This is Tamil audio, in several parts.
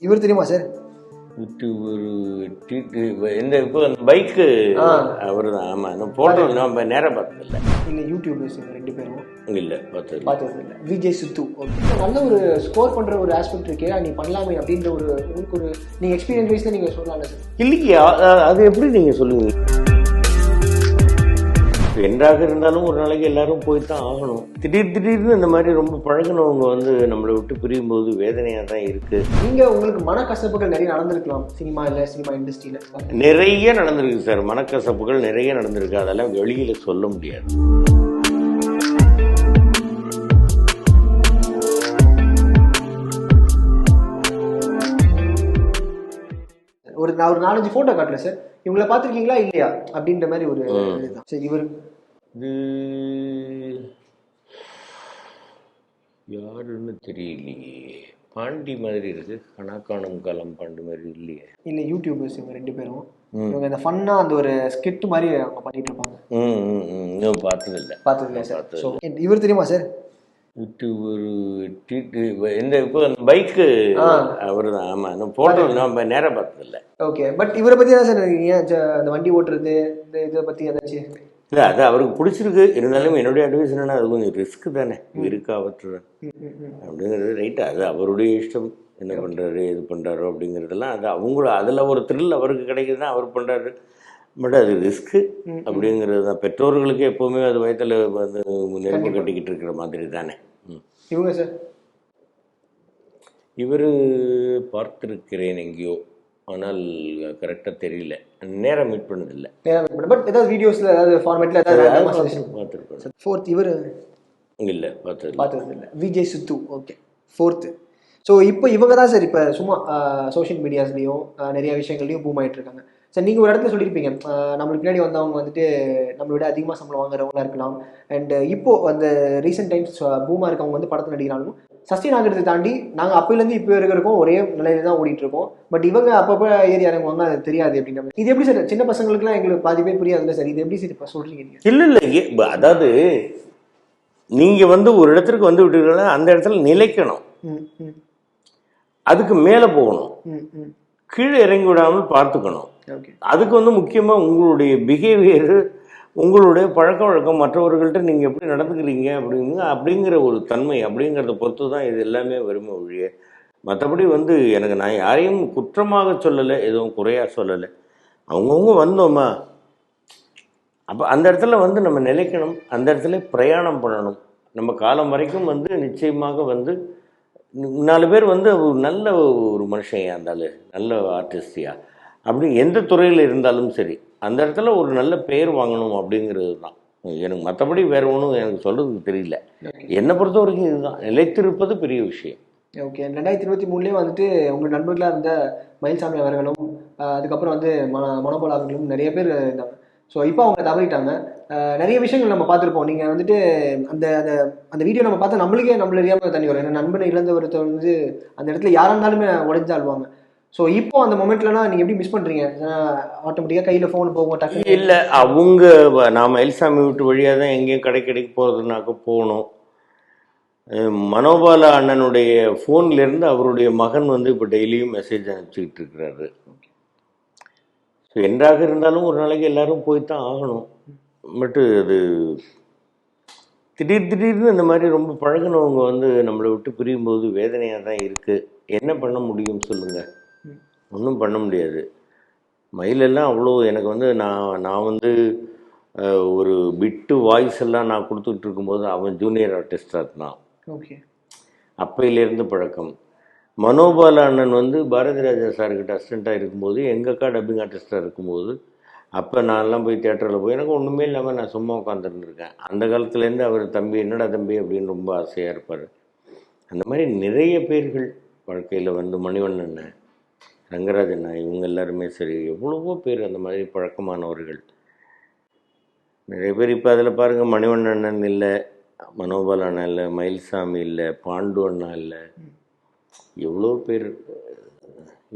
இவர் தெரியுமா சார்? இந்த இப்போ அந்த பைக்கு அவர் தான். ஆமாம், அந்த ஃபோட்டோ நம்ம நேராக பார்த்ததில்ல. இல்லை யூடியூபர்ஸ் ரெண்டு பேரும் இல்லை பார்த்தது இல்லை. விஜய் சித்து ஓகே, நல்ல ஒரு ஸ்கோர் பண்ணுற ஒரு ஆஸ்பெக்ட் இருக்கே, நீ பண்ணலாமே அப்படின்ற ஒரு உங்களுக்கு ஒரு நீங்கள் எக்ஸ்பீரியன்ஸ் வைஸில் நீங்கள் சொல்லலாம்ல சார்? இல்லையா, அது எப்படி நீங்கள் சொல்லுவீங்க? என்றாக இருந்தாலும் ஒரு நாளைக்கு எல்லாரும் போய் தான் ஆகணும். திடீர்னு இந்த மாதிரி ரொம்ப பழகினவங்க வந்து நம்மளை விட்டு பிரியும் போது வேதனையாக தான் இருக்கு. நீங்கள் உங்களுக்கு மனக்கசப்புகள் நிறைய நடந்திருக்கலாம் சினிமா இண்டஸ்ட்ரியில். நிறைய நடந்திருக்கு சார், மனக்கசப்புகள் நிறைய நடந்திருக்கு. அதெல்லாம் வெளியில சொல்ல முடியாது. நான் ஒரு 4-5 போட்டோ காட்டுறேன் சார், இவங்களை பார்த்துருக்கீங்களா இல்லையா அப்படின்ற மாதிரி ஒரு இதுதான். சரி, இவர் இது யாருன்னு தெரியலையே. பாண்டி மாதிரி இருக்கு, கணக்கானும் காலம் பாண்டி மாதிரி இல்லையே. இல்லை யூடியூபர்ஸ் இவங்க ரெண்டு பேரும். இவங்க இந்த ஃபன்னா அந்த ஒரு ஸ்கிட் மாதிரி அவங்க பண்ணிட்டு இருப்பாங்க. பார்த்ததில்லை சார். ஸோ இவர் தெரியுமா சார்? இந்த இப்போ அந்த பைக்கு அவர் தான். ஆமாம், அந்த ஃபோட்டோ நம்ம நேராக பார்த்ததில்ல. ஓகே, பட் இவரை பற்றி தான் சார் நினைக்கிறீங்க? அந்த வண்டி ஓட்டுறது இந்த இதை பற்றி ஏதாச்சும்? இல்லை, அது அவருக்கு பிடிச்சிருக்கு. இருந்தாலும் என்னுடைய அட்வைஸ் என்னன்னா, அது கொஞ்சம் ரிஸ்க் தானே, இருக்கு ஆபத்து அப்படிங்கிறது. ரைட்டு, அது அவருடைய இஷ்டம். என்ன பண்ணுறாரு எது பண்ணுறாரோ அப்படிங்கிறதெல்லாம் அது அவங்கள அதில் ஒரு த்ரில் அவருக்கு கிடைக்குதுன்னா அவர் பண்ணுறாரு. பட் அது ரிஸ்க்கு அப்படிங்கிறது தான். பெற்றோர்களுக்கு எப்போவுமே அது வயத்தில் வந்து நெருப்பு கட்டிக்கிட்டு இருக்கிற மாதிரி தானே. இவங்க சார்? இவர் பார்த்துருக்கிறேன் எங்கேயோ, ஆனால் கரெக்டாக தெரியல, நேரம் மீட் பண்ணதில்லை. பட் ஏதாவது வீடியோஸில் ஏதாவது ஃபார்மேட்டில் ஏதாவது பார்த்துருக்கேன். ஃபோர்த் இவர் இல்லை, பார்த்தது இல்லை. விஜய் சித்து ஓகே, ஃபோர்த்து. ஸோ இப்போ இவங்க தான் சார் இப்போ சும்மா சோஷியல் மீடியாஸ்லேயும் நிறைய விஷயங்கள்லையும் பூம் ஆகிட்டு இருக்காங்க சார். நீங்கள் ஒரு இடத்துல சொல்லியிருப்பீங்க, நம்மளுக்கு பின்னாடி வந்தவங்க வந்துட்டு நம்மளை விட அதிகமாக சம்பளம் வாங்குறவங்களா இருக்கலாம். அண்ட் இப்போது அந்த ரீசெண்ட் டைம்ஸ் பூமாக இருக்கவங்க வந்து படத்தில் நடிக்கிறாலும் சஸ்டெயின் ஆகிறதை தாண்டி நாங்கள் அப்போலேருந்து இப்போ இருக்கிறக்கும் ஒரே நிலையில தான் ஓடிட்டு இருக்கோம். பட் இவங்க அப்பப்போ ஏறி இறங்குவாங்க, அது தெரியாது அப்படின்ற. இது எப்படி சார் சின்ன பசங்களுக்குலாம் எங்களுக்கு பாதி பேர் புரியாதுல்ல சார், இது எப்படி சார் இப்போ சொல்கிறீங்க? இல்லை, அதாவது நீங்கள் வந்து ஒரு இடத்துக்கு வந்து விட்டுருக்கீங்கன்னா அந்த இடத்துல நிலைக்கணும், அதுக்கு மேலே போகணும், கீழே இறங்கி விடாமல் பார்த்துக்கணும். அதுக்கு வந்து முக்கியமாக உங்களுடைய பிஹேவியரு, உங்களுடைய பழக்க வழக்கம், மற்றவர்கள்ட்ட நீங்கள் எப்படி நடந்துக்கிறீங்க அப்படிங்கிற ஒரு தன்மை அப்படிங்கிறத பொறுத்து தான் இது எல்லாமே வருமே ஒழிய. மற்றபடி வந்து எனக்கு நான் யாரையும் குற்றமாக சொல்லலை, எதுவும் குறையாக சொல்லலை. அவங்கவுங்க வந்தோமா, அப்போ அந்த இடத்துல வந்து நம்ம நிலைக்கணும், அந்த இடத்துல பிரயாணம் பண்ணணும். நம்ம காலம் வரைக்கும் வந்து நிச்சயமாக வந்து 4 பேர் வந்து நல்ல ஒரு மனுஷன் இருந்தாலும், நல்ல ஆர்டிஸ்டியா அப்படி எந்த துறையில் இருந்தாலும் சரி, அந்த இடத்துல ஒரு நல்ல பெயர் வாங்கணும் அப்படிங்கிறது தான் எனக்கு. மற்றபடி வேற ஒன்றும் எனக்கு சொல்கிறதுக்கு தெரியல. என்னை பொறுத்த வரைக்கும் இதுதான், நிலைத்திருப்பது பெரிய விஷயம். ஓகே, 2023 வந்துட்டு உங்கள் நண்பர்களாக இருந்த மயில்சாமி அவர்களும் அதுக்கப்புறம் வந்து மனோபால் அவர்களும் நிறைய பேர் இருந்தாங்க. ஸோ இப்போ அவங்க தவறிட்டாங்க. நிறைய விஷயங்கள் நம்ம பார்த்துருப்போம். நீங்கள் வந்துட்டு அந்த அந்த அந்த வீடியோ நம்ம பார்த்தா நம்மள அறியாமல் தண்ணி வரும். ஏன்னா நண்பனை இழந்தவரத்தை வந்து அந்த இடத்துல யாராக இருந்தாலுமே உடைஞ்சு ஆழ்வாங்க. ஸோ இப்போ அந்த மொமெண்ட்லலாம் நீங்கள் எப்படி மிஸ் பண்ணுறீங்க? ஆட்டோமேட்டிக்காக கையில் ஃபோன் போகும் டக்கு. இல்லை, அவங்க நான் மயில்சாமி வீட்டு வழியாக தான் எங்கேயும் கடைக்கு போகிறதுனாக்க போகணும். மனோபால அண்ணனுடைய ஃபோன்லேருந்து அவருடைய மகன் வந்து இப்போ டெய்லியும் மெசேஜ் அனுப்பிச்சிக்கிட்டு இருக்கிறாரு. ஸோ என்றாக இருந்தாலும் ஒரு நாளைக்கு எல்லாரும் போய் தான் ஆகணும். பட்டு அது திடீர்னு இந்த மாதிரி ரொம்ப பழகினவங்க வந்து நம்மளை விட்டு பிரியும் போது வேதனையாக தான் இருக்குது. என்ன பண்ண முடியும் சொல்லுங்கள்? ஒன்றும் பண்ண முடியாது. மயிலெல்லாம் அவ்வளோ எனக்கு வந்து நான் வந்து ஒரு பிட்டு வாய்ஸ் எல்லாம் நான் கொடுத்துட்டு இருக்கும்போது அவன் ஜூனியர் ஆர்டிஸ்டாக இருந்தான். ஓகே, அப்பையிலேருந்து பழக்கம். மனோபால அண்ணன் வந்து பாரதி ராஜா சார்கிட்ட அசிஸ்டண்ட்டாக இருக்கும்போது, எங்கள் அக்கா டப்பிங் ஆர்டிஸ்டாக இருக்கும்போது, அப்போ நான்லாம் போய் தியேட்டரில் போய் எனக்கு ஒன்றுமே இல்லாமல் நான் சும்மா உட்காந்துருந்துருக்கேன். அந்த காலத்துலேருந்து அவர் தம்பி, என்னடா தம்பி அப்படின்னு ரொம்ப ஆசையாக இருப்பார். அந்த மாதிரி நிறைய பேர்கள் வாழ்க்கையில் வந்து மணிவண்ணன், ரங்கராஜன், இவங்க எல்லாருமே சரி, எவ்வளவோ பேர் அந்த மாதிரி பழக்கமானவர்கள் நிறைய பேர். இப்போ அதில் பாருங்கள், மணிவண்ணன் இல்லை, மனோபால் அண்ணா இல்லை, மயில்சாமி இல்லை, பாண்டு அண்ணா இல்லை, எவ்வளோ பேர்.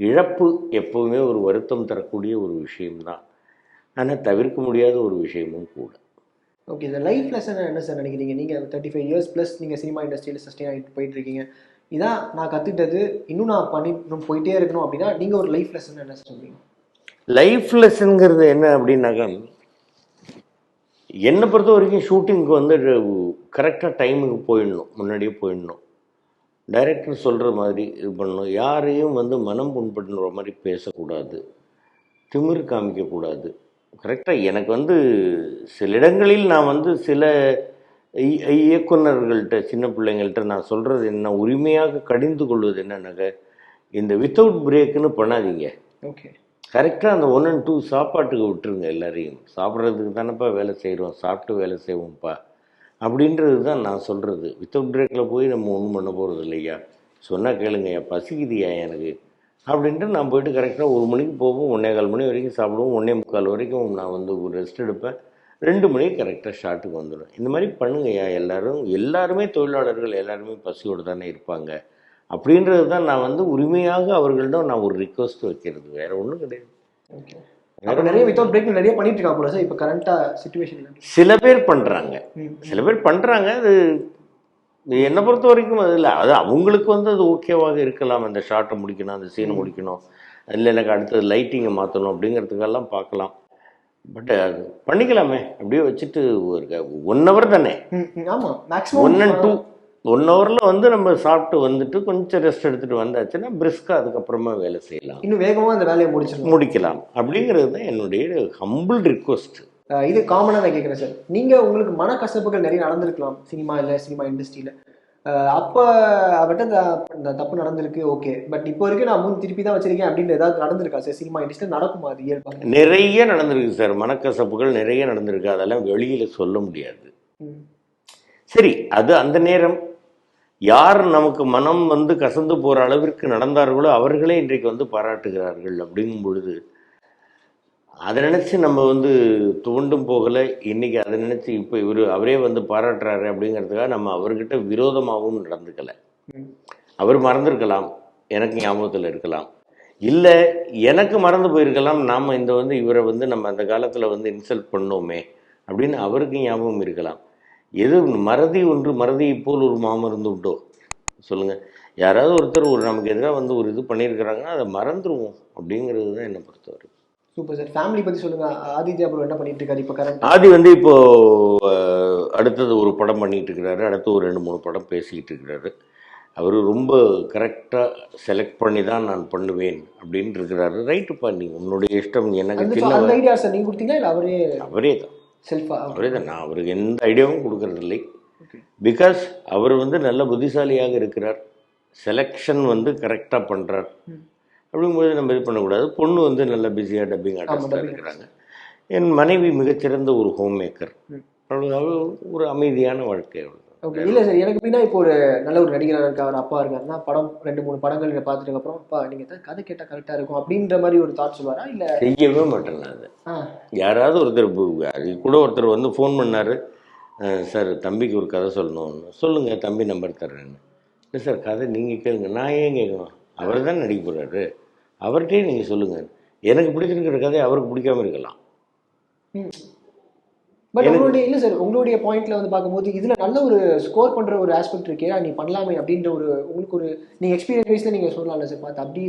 இழப்பு எப்போவுமே ஒரு வருத்தம் தரக்கூடிய ஒரு விஷயம்தான், ஆனால் தவிர்க்க முடியாத ஒரு விஷயமும் கூட. ஓகே, இந்த லைஃப் லெசன் என்ன சார் நினைக்கிறீங்க? நீங்கள் 35 இயர்ஸ் ப்ளஸ் நீங்கள் சினிமா இண்டஸ்ட்ரியில் சஸ்டெயின் ஆகிட்டு போயிட்டுருக்கீங்க. இதான் நான் கற்றுக்கிட்டது, இன்னும் நான் இன்னும் போயிட்டே இருக்கணும் அப்படின்னா நீங்கள் ஒரு லைஃப் லெசன் என்ன சொல்றீங்க? லைஃப் லெசனுங்கிறது என்ன அப்படின்னாக்கா, என்னை பொறுத்த வரைக்கும் ஷூட்டிங்க்கு வந்து கரெக்டாக டைமுக்கு போயிடணும், முன்னாடியே போயிடணும். டைரக்டர் சொல்கிற மாதிரி இது பண்ணணும். யாரையும் வந்து மனம் புண்படுற மாதிரி பேசக்கூடாது, திமிர் காமிக்கக்கூடாது. கரெக்டாக எனக்கு வந்து சில இடங்களில் நான் வந்து சில இயக்குநர்கள்ட்ட, சின்ன பிள்ளைங்கள்ட்ட நான் சொல்கிறது என்ன, உரிமையாக கடிந்து கொள்வது என்னன்னாக்க, இந்த வித்தவுட் பிரேக்குன்னு பண்ணாதீங்க. ஓகே, கரெக்டாக அந்த 1 and 2 சாப்பாட்டுக்கு விட்டுருங்க. எல்லாரையும் சாப்பிட்றதுக்கு தானேப்பா வேலை செய்கிறோம், சாப்பிட்டு வேலை செய்வோம்ப்பா அப்படின்றது தான் நான் சொல்கிறது. வித்தவுட் பிரேக்கில் போய் நம்ம ஒன்றும் பண்ண போகிறது இல்லையா, சொன்னால் கேளுங்கய்யா, பசிக்குதியா எனக்கு அப்படின்ட்டு நான் போயிட்டு கரெக்டாக 1 மணிக்கு போவோம், 1:15 மணி வரைக்கும் சாப்பிடுவோம், 1:45 வரைக்கும் நான் வந்து ஒரு ரெஸ்ட் எடுப்பேன், 2 மணிக்கு கரெக்டாக ஷாட்டுக்கு வந்துடும். இந்த மாதிரி பண்ணுங்கய்யா. எல்லாருமே தொழிலாளர்கள், எல்லாருமே பசியோடு தானே இருப்பாங்க அப்படின்றது தான் நான் வந்து உரிமையாக அவர்களிடம் நான் ஒரு ரிக்வஸ்ட் வைக்கிறது, வேற ஒன்றும் கிடையாது. ஓகே, அப்போ நிறைய வித்தவுட் பிரேக் நிறைய பண்ணிட்டு இருக்காங்க போல சார் இப்போ கரண்ட்டாக சுச்சுவேஷன். சில பேர் பண்ணுறாங்க, சில பேர் பண்ணுறாங்க. அது என்னை பொறுத்த வரைக்கும் அது இல்லை, அது அவங்களுக்கு வந்து அது ஓகேவாக இருக்கலாம். அந்த ஷார்ட்டை முடிக்கணும், அந்த சீனை முடிக்கணும், இல்லை எனக்கு அடுத்தது லைட்டிங்கை மாற்றணும் அப்படிங்கிறதுக்கெல்லாம் பார்க்கலாம். பட் அது பண்ணிக்கலாமே, அப்படியே வச்சுட்டு ஒரு 1 hour தானே. ஆமாம், மேக்ஸிமம் 1 and 2 1 hourல வந்து நம்ம சாப்பிட்டு வந்துட்டு கொஞ்சம் ரெஸ்ட் எடுத்துகிட்டு வந்தாச்சுன்னா பிரிஸ்காக அதுக்கப்புறமா வேலை செய்யலாம், இன்னும் வேகமாக அந்த வேலையை முடிக்கலாம் அப்படிங்கிறது தான் என்னுடைய ஹம்பிள் ரிக்வஸ்ட். இது காமனாக நான் கேட்குறேன் சார். நீங்கள் உங்களுக்கு மனக்கசப்புகள் நிறைய நடந்திருக்கலாம் சினிமா இண்டஸ்ட்ரியில். அப்போ அவர்கிட்ட இந்த தப்பு நடந்திருக்கு, ஓகே, பட் இப்போ வரைக்கும் நான் திருப்பி தான் வச்சிருக்கேன் அப்படின்னு ஏதாவது நடந்திருக்கா சார்? சினிமா இண்டஸ்ட்ரியில் நடக்குமா அது இயல்பாக? நிறைய நடந்திருக்கு சார், மனக்கசப்புகள் நிறைய நடந்திருக்கு. அதெல்லாம் வெளியில் சொல்ல முடியாது. சரி, அது அந்த நேரம் யார் நமக்கு மனம் வந்து கசந்து போகிற அளவிற்கு நடந்தார்களோ அவர்களே இன்றைக்கு வந்து பாராட்டுகிறார்கள். அப்படிங்கும் பொழுது அதை நினச்சி நம்ம வந்து துவண்டும் போகலை. இன்றைக்கி அதை நினச்சி இப்போ அவரே வந்து பாராட்டுறாரு அப்படிங்கிறதுக்காக நம்ம அவர்கிட்ட விரோதமாகவும் நடந்துக்கலை. அவர் மறந்துருக்கலாம், எனக்கு ஞாபகத்தில் இருக்கலாம், இல்லை எனக்கு மறந்து போயிருக்கலாம். நாம் இவரை வந்து நம்ம அந்த காலத்தில் வந்து இன்சல்ட் பண்ணோமே அப்படின்னு அவருக்கு ஞாபகம் இருக்கலாம். எது மறதி ஒன்று மறதியை போல் ஒரு மாமருந்து உண்டோ சொல்லுங்கள். யாராவது ஒருத்தர் நமக்கு எதிராக வந்து ஒரு இது பண்ணியிருக்கிறாங்கன்னா அதை மறந்துடுவோம் அப்படிங்கிறது தான் என்னை பொறுத்தவரை. Super sir. ஃபேமிலி பற்றி சொல்லுங்கள். ஆதித்யா அப்புறம் என்ன பண்ணிட்டு இருக்காரு இப்போ கரண்ட்? ஆதி வந்து இப்போது அடுத்தது ஒரு படம் பண்ணிகிட்டு இருக்கிறாரு, அடுத்து ஒரு 2-3 படம் பேசிக்கிட்டு இருக்கிறாரு. அவர் ரொம்ப கரெக்டாக செலக்ட் பண்ணி தான் நான் பண்ணுவேன் அப்படின்னு இருக்கிறாரு. ரைட்டுப்பா, நீங்கள் உன்னுடைய இஷ்டம். எனக்கு ஐடியா சார் நீங்கள் கொடுத்தீங்களா இல்லை அவரே தான் அவரே தான். நான் அவருக்கு எந்த ஐடியாவும் கொடுக்கறதில்லை. பிகாஸ் அவர் வந்து நல்ல புத்திசாலியாக இருக்கிறார், செலெக்ஷன் வந்து கரெக்டாக பண்ணுறார். அப்படிங்கும்போது நம்ம இது பண்ணக்கூடாது. பொண்ணு வந்து நல்ல பிஸியாக டப்பிங் ஆர்டிஸ்டாக இருக்கிறாங்க. என் மனைவி மிகச்சிறந்த ஒரு ஹோம் மேக்கர். அவ்வளோ ஒரு அமைதியான வாழ்க்கை. அவ்வளோ. ஓகே, இல்லை சார், எனக்கு எப்படின்னா இப்போ ஒரு நல்ல ஒரு நடிகராக இருக்கா, அவர் அப்பா இருக்காருன்னா படம் 2-3 படங்கள் பார்த்துட்டு அப்புறம் அப்பா நீங்கள் தான் கதை கேட்டால் கரெக்டாக இருக்கும் அப்படின்ற மாதிரி ஒரு தாட் சொல்லுவாரா? இல்லை செய்யவே மாட்டேன் அது. யாராவது ஒருத்தர் அது கூட ஒருத்தர் வந்து ஃபோன் பண்ணார், சார் தம்பிக்கு ஒரு கதை சொல்லணும்னு. சொல்லுங்கள், தம்பி நம்பர் தர்றேன்னு. இல்லை சார், கதை நீங்கள் கேளுங்க. நான் ஏன் கேட்கணும், அவர் தான் நடிக்க போகிறாரு, அவர்கிட்டே நீங்கள் சொல்லுங்கள். எனக்கு பிடிச்சிருக்கிற கதை அவருக்கு பிடிக்காம இருக்கலாம். பட் இல்லை சார், உங்களுடைய பாயிண்ட்ல வந்து பார்க்கும்போது இதில் நல்ல ஒரு ஸ்கோர் பண்ணுற ஒரு ஆஸ்பெக்ட் இருக்கே, நீ பண்ணலாமே அப்படின்ற உங்களுக்கு ஒரு நீங்கள் எக்ஸ்பீரியன்ஸ் வைஸில் நீங்கள் சொல்லலாம்ல சார் பார்த்து அப்படி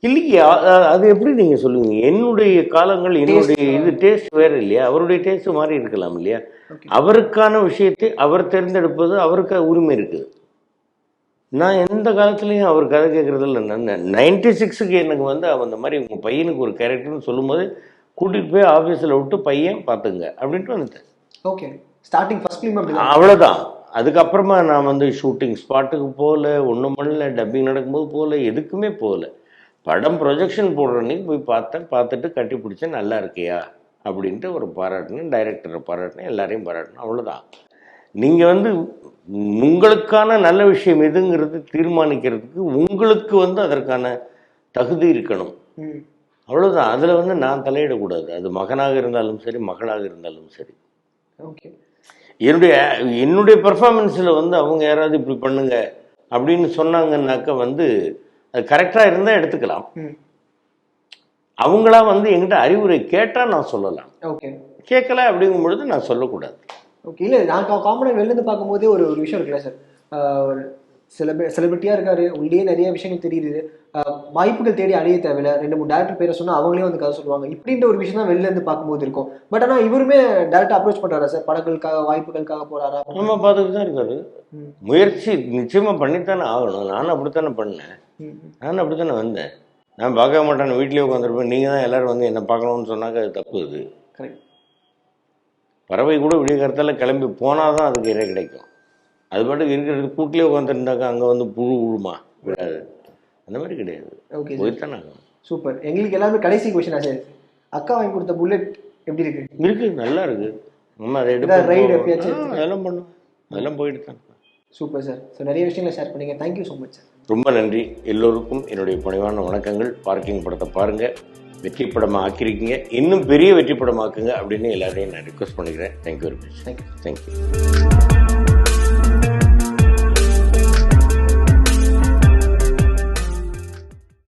இல்லையா? அது எப்படி நீங்கள் சொல்லுவீங்க? என்னுடைய காலங்கள், என்னுடைய இது டேஸ்ட் வேறு இல்லையா? அவருடைய டேஸ்ட் மாதிரி இருக்கலாம் இல்லையா? அவருக்கான விஷயத்தை அவர் தேர்ந்தெடுப்பது அவருக்கு உரிமை இருக்குது. நான் எந்த காலத்துலேயும் அவர் கதை கேட்குறதில்ல. நான் 96க்கு எனக்கு வந்து அந்த மாதிரி உங்கள் பையனுக்கு ஒரு கேரக்டர்னு சொல்லும்போது கூட்டிகிட்டு போய் ஆஃபீஸில் விட்டு பையன் பார்த்துங்க அப்படின்ட்டு வந்துட்டேன். ஓகே, ஸ்டார்டிங் ஃபர்ஸ்ட் ஃபிலிம் அவ்வளோதான். அதுக்கப்புறமா நான் வந்து ஷூட்டிங் ஸ்பாட்டுக்கு போகல, ஒன்றும் பண்ணல, டப்பிங் நடக்கும்போது போகல, எதுக்குமே போகல. படம் ப்ரொஜெக்ஷன் போடுற அன்றைக்கி போய் பார்த்தேன், பார்த்துட்டு கட்டி பிடிச்சேன், நல்லா இருக்கியா அப்படின்ட்டு ஒரு பாராட்டினேன், டைரக்டரை பாராட்டினேன், எல்லாரையும் பாராட்டினேன், அவ்வளோதான். நீங்கள் வந்து உங்களுக்கான நல்ல விஷயம் எதுங்கிறது தீர்மானிக்கிறதுக்கு உங்களுக்கு வந்து அதற்கான தகுதி இருக்கணும், அவ்வளோதான். அதில் வந்து நான் தலையிடக்கூடாது. அது மகனாக இருந்தாலும் சரி, மகளாக இருந்தாலும் சரி. ஓகே, என்னுடைய பெர்ஃபார்மன்ஸில் வந்து அவங்க யாராவது இப்படி பண்ணுங்க அப்படின்னு சொன்னாங்கன்னாக்க வந்து அது கரெக்டாக இருந்தால் எடுத்துக்கலாம். அவங்களா வந்து எங்கிட்ட அறிவுரை கேட்டால் நான் சொல்லலாம். ஓகே, கேட்கல அப்படிங்கும் பொழுது நான் சொல்லக்கூடாது. ஓகே, இல்லை நான் காமனாக வெளிலேருந்து பார்க்கும்போதே ஒரு விஷயம் இருக்குல்ல சார், செலிபிரிட்டியாக இருக்காரு, உள்ளே நிறைய விஷயங்கள் தெரியுது, வாய்ப்புகள் தேடி அழிய தேவையில்ல, 2-3 டேரக்டர் பேரை சொன்னால் அவங்களே வந்து கதை சொல்லுவாங்க, இப்படின்ற ஒரு விஷயம் தான் வெளில இருந்து பார்க்கும்போது இருக்கும். பட் ஆனால் இவருமே டேரக்டாக அப்ரோச் பண்ணுறாரா சார்? படங்களுக்காக வாய்ப்புகளுக்காக போகிறாரா? நம்ம பார்த்துட்டு தான் இருக்காரு. முயற்சி நிச்சயமாக பண்ணித்தானே ஆகணும். நானும் அப்படித்தானே பண்ணேன், நானும் அப்படித்தானே வந்தேன். நான் பார்க்க மாட்டேன், வீட்லேயே உட்காந்துருப்பேன். நீங்கள் தான் எல்லோரும் வந்து என்ன பார்க்கணும்னு சொன்னாக்க அது தப்பு. இது பறவை கூட விடிய காலத்தால் கிளம்பி போனால் தான் அதுக்கு இறை கிடைக்கும். அது பாட்டுக்கு இருக்கிறது கூட்டிலே உட்காந்துருந்தாக்கா அங்கே வந்து புழு விழுமா விடாது, அந்த மாதிரி கிடையாது. ஓகே, போய்த்தானே ஆகும். சூப்பர். எங்களுக்கு எல்லாமே கடைசி கொஸ்டின் ஆச்சு, அக்கா வாங்கி கொடுத்த புல்லட் எப்படி இருக்கு? இருக்கு, நல்லா இருக்கு. நம்ம அதை எடுத்து ரைடு எப்பயாச்சும் அதெல்லாம் பண்ணுவோம், அதெல்லாம் போயிட்டு தான். Super sir. ஸோ நிறைய விஷயங்களை ஷேர் பண்ணீங்க, தேங்க்யூ ஸோ மச் சார். ரொம்ப நன்றி. எல்லோருக்கும் என்னுடைய பணிவான வணக்கங்கள். பார்க்கிங் படத்தை பாருங்கள், வெற்றி படமாக ஆக்கியிருக்கீங்க, இன்னும் பெரிய வெற்றி படமாக்குங்க அப்படின்னு எல்லாரையும் நான் ரிக்வெஸ்ட் பண்ணிக்கிறேன். Thank you very much. Thank you. Thank you.